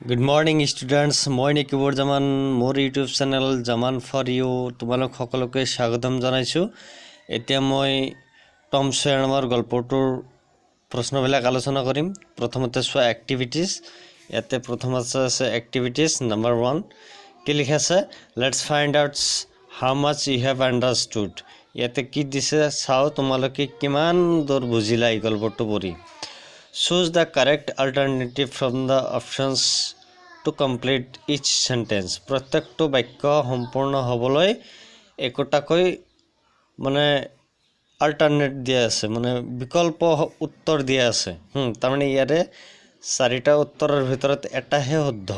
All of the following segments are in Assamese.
गुड मॉर्निंग स्टूडेंट्स मैं निकिबुर जामान मोर YouTube channel Zaman for you तुम्हालोक सकलोके स्वागतम जानाइछु। एतिया मैं टम सॉयर गल्पटोर प्रश्नबिलाक आलोचना करिम। प्रथमते चोৱা एक्टिविटीज याते प्रथम আছে एक्टिविटीज नंबर 1 কি লিখা আছে let's find out how much you have understood. याते কি দিছে চাও তোমালোকে কিমান দূর বুজিলা এই গল্পটো পঢ়ি। Choose the correct alternative from the options to complete each sentence। प्रत्येकটো বাক্য সম্পূৰ্ণ হ'বলৈ একোটাকৈ মানে অল্টাৰনেট দিয়া আছে মানে বিকল্প উত্তৰ দিয়া আছে। তাৰ মানে ইয়াৰে চাৰিটা উত্তৰৰ ভিতৰত এটাহে শুদ্ধ।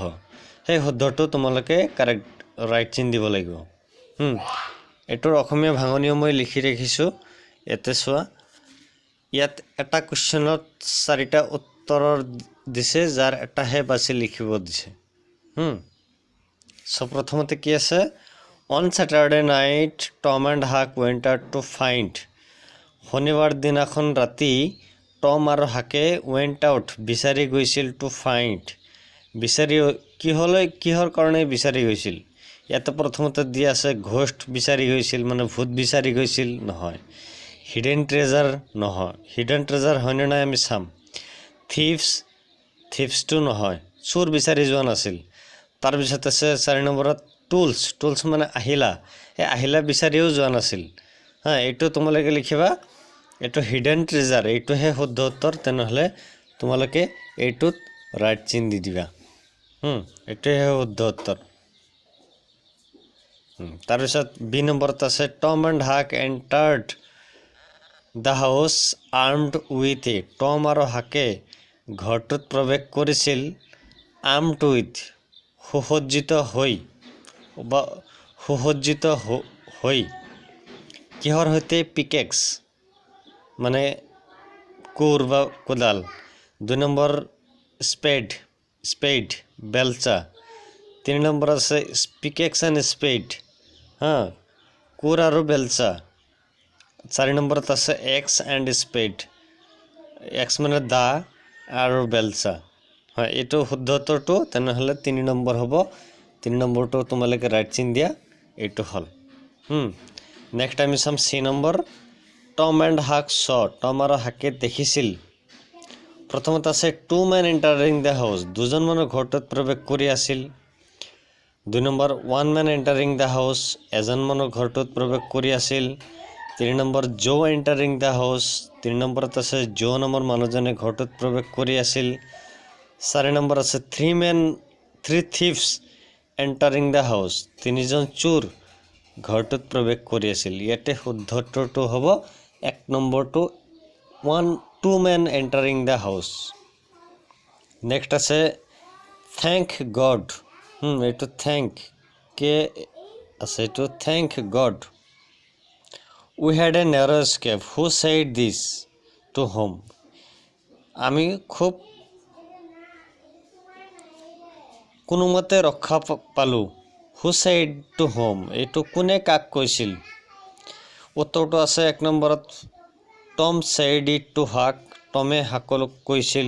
সেই শুদ্ধটো তোমালোকে কাৰেক্ট ৰাইট চিন দিব লাগিব। এটোৰ অসমীয়া ভাঙনিও মই লিখি ৰাখিছো। এতে চোৱা ইয়াত এটা কোৱেশ্চনত চাৰিটা উত্তৰৰ দিছে যাৰ এটাহে বাছি লিখিব দিছে। সো প্ৰথমতে কি আছে অন স্যাটাৰডে নাইট টম এণ্ড হাক ৱেণ্ট আউট টু ফাইণ্ড। শনিবাৰ দিনাখন ৰাতি টম আৰু হাকে ৱেণ্ট আউট বিচাৰি গৈছিল টু ফাইণ্ড। বিচাৰি কিহৰ কাৰণে বিচাৰি গৈছিল। ইয়াতে প্ৰথমতে দিয়া আছে ঘোষ্ট বিচাৰি গৈছিল মানে ভূত বিচাৰি গৈছিল নহয়। हिडन ट्रेजार নহয় हिडन ट्रेजार হয়নে নাই আমি চাম। থিফস টু নহয় চোৰ বিচাৰি যোৱা নাছিল। তাৰ পিছত আছে 4 নম্বৰত টুলস মানে আহিলা এই আহিলা বিচাৰিও যোৱা নাছিল। এইটো তোমালোকে লিখিবা এইটো হিডেন ট্ৰেজাৰ এইটোহে শুদ্ধ উত্তৰ। তেনেহলে তোমালোকে এইটোত ৰাইট চিন দি দিবা। এইটোহে শুদ্ধ উত্তৰ। তাৰ পিছত বি নম্বৰত আছে টম এণ্ড হাক এন্টাৰ্ড The house armed with a টম আৰু হাকে ঘৰটোত প্ৰৱেশ কৰিছিল armed with সুসজ্জিত হৈ কিহৰ সৈতে পিকেক্স মানে কোৰ বা কোদাল। 2 নম্বৰ স্পেড বেলচা। 3 নম্বৰ আছে পিকেক্স এণ্ড স্পেড কোৰ আৰু বেলচা। 4 নম্বৰত আছে এক্স এণ্ড স্পেড এক্স মানে দা আৰু বেলচা। এইটো শুদ্ধ উত্তৰটো তেনেহলে 3 নম্বৰ হ'ব। 3 নম্বৰটো তোমালোকে ৰাইট চিন দিয়া এইটো হল। নেক্সট আমি চাম সি নম্বৰ টম এণ্ড হাক স টম আৰু হাকে দেখিছিল। প্ৰথমতে আছে two men entering the house দুজন মানুহ ঘৰটোত প্ৰৱেশ কৰি আছিল। 2 নম্বৰ one men entering the house এজন মানুহ ঘৰটোত প্ৰৱেশ কৰি আছিল। 3 নম্বৰ জো এন্টাৰিং দ্য হাউচ 3 নম্বৰত আছে জো নামৰ মানুহজনে ঘৰটোত প্ৰৱেশ কৰি আছিল। 4 নম্বৰ আছে থ্ৰী থিফস এন্টাৰিং দ্য হাউচ তিনিজন চোৰ ঘৰটোত প্ৰৱেশ কৰি আছিল। ইয়াতে শুদ্ধ উত্তৰটো হ'ব 1 নম্বৰটো two men entering the house. Next আছে থেংক গড এইটো থেংক কে আছে এইটো thank God We had a narrow escape. Who said this to whom? আমি খুব কোনোমতে ৰক্ষা পালো। Who said to whom? এইটো কোনে কাক কৈছিল। উত্তৰটো আছে 1 নম্বৰত টম said it to হাক টমে হাকক কৈছিল।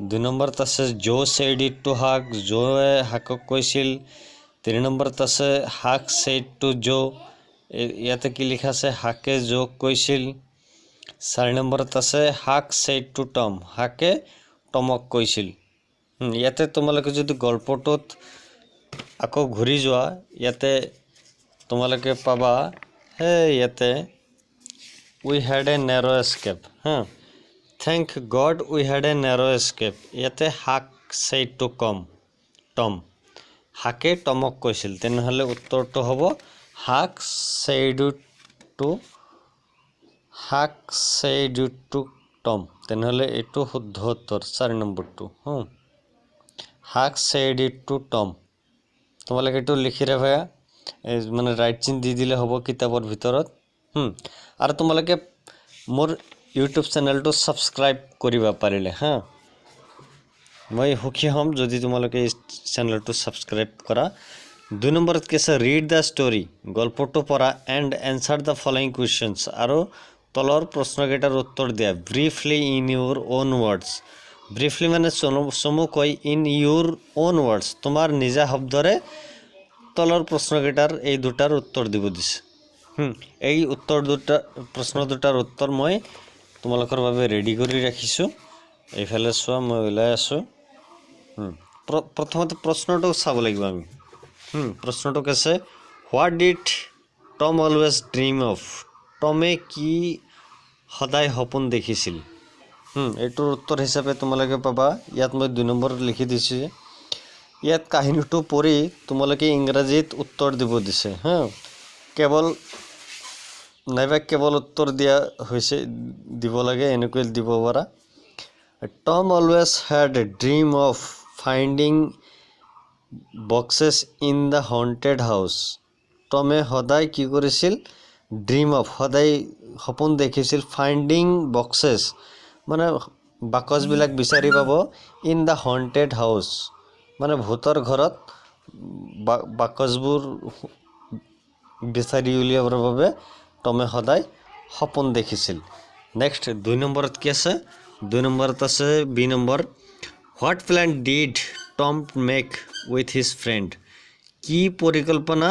2 নম্বৰত আছে জো said it to হাক জোয়ে হাকক কৈছিল। 3 নম্বৰত আছে হাক said to জো ইয়াতে কি লিখা আছে হাকে যোগ কৈছিল। 4 নম্বৰত আছে হাক said to টম হাকে টমক কৈছিল। ইয়াতে তোমালোকে যদি গল্পটোত আকৌ ঘূৰি যোৱা ইয়াতে তোমালোকে পাবা ইয়াতে we had a narrow escape thank god we had a narrow escape ইয়াতে হাক said to টম হাকে টমক কৈছিল। তেনেহলে উত্তৰটো হ'ব হাক said to টম তেনেহলে এইটো শুদ্ধ উত্তৰ 4 নম্বৰটো। হাক said it to টম তোমালোকে এইটো লিখি ৰাখা মানে ৰাইট চিন দি দিলে হ'ব কিতাপৰ ভিতৰত। আৰু তোমালোকে মোৰ ইউটিউব চেনেলটো সাবস্ক্ৰাইব কৰিবা পাৰিলে মই সুখী হ'ম যদি তোমালোকে এই চেনেলটো সাবস্ক্ৰাইব কৰা। 2 নম্বৰত কি আছে ৰিড দ্য ষ্টৰী গল্পটো পঢ়া and answer the following questions আৰু তলৰ প্ৰশ্নকেইটাৰ উত্তৰ দিয়া briefly in Euro on words briefly মানে চমুকৈ ইন ইউৰ অ'ন ৱৰ্ডছ, তোমাৰ নিজা শব্দৰে তলৰ প্ৰশ্নকেইটাৰ এই দুটাৰ উত্তৰ দিব দিছে। এই প্ৰশ্ন দুটাৰ উত্তৰ মই তোমালোকৰ বাবে ৰেডি কৰি ৰাখিছোঁ। এইফালে চোৱা, মই ওলাই আছোঁ। প্ৰথমতে প্ৰশ্নটো চাব লাগিব আমি। প্ৰশ্নটো কৈছে, what did Tom always dream of? টমে কি সদায় সপোন দেখিছিল? এইটোৰ উত্তৰ হিচাপে তোমালোকে পাবা, ইয়াত মই 2 নম্বৰত লিখি দিছোঁ। ইয়াত কাহিনীটো পঢ়ি তোমালোকে ইংৰাজীত উত্তৰ দিব দিছে। কেৱল উত্তৰ দিয়া হৈছে, দিব লাগে, এনেকৈ দিব পাৰা। Tom always had a dream of finding boxes in the haunted house. টমে সদায় কি কৰিছিল? ড্ৰিম অফ, সদায় সপোন দেখিছিল। ফাইণ্ডিং বক্সেছ মানে বাকচবিলাক বিচাৰি পাব। ইন দ্য হণ্টেড হাউচ মানে ভূতৰ ঘৰত বাকচবোৰ বিচাৰি উলিয়াবৰ বাবে টমে সদায় সপোন দেখিছিল। নেক্সট 2 নম্বৰত কি আছে? 2 নম্বৰত আছে বি নম্বৰ, what plan did Tom make with his friend? কি পৰিকল্পনা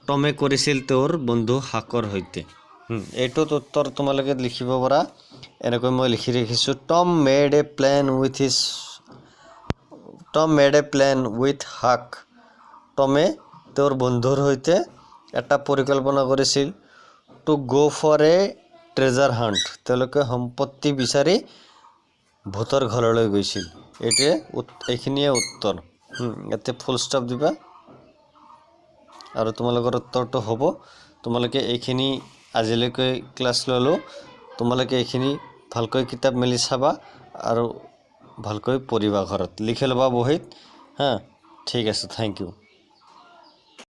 টমে কৰিছিল তেওঁৰ বন্ধু হাকৰ সৈতে? এইটোত উত্তৰ তোমালোকে লিখিব পাৰা, এনেকৈ মই লিখি ৰাখিছোঁ। টম মেড এ প্লেন উইথ হাক। টমে তেওঁৰ বন্ধুৰ সৈতে এটা পৰিকল্পনা কৰিছিল। টু গ' ফৰ এ ট্ৰেজাৰ হাণ্ট, তেওঁলোকে সম্পত্তি বিচাৰি ভূতৰ ঘৰলৈ গৈছিল। এইখিনিয়ে উত্তৰ। ইয়াতে ফুল ষ্টপ দিবা আৰু তোমালোকৰ উত্তৰটো হ'ব। তোমালোকে এইখিনি আজিলৈকে ক্লাছ ল'লোঁ, তোমালোকে এইখিনি ভালকৈ কিতাপ মেলি চাবা আৰু ভালকৈ পঢ়িবা, ঘৰত লিখি ল'বা বহীত। ঠিক আছে, থেংক ইউ।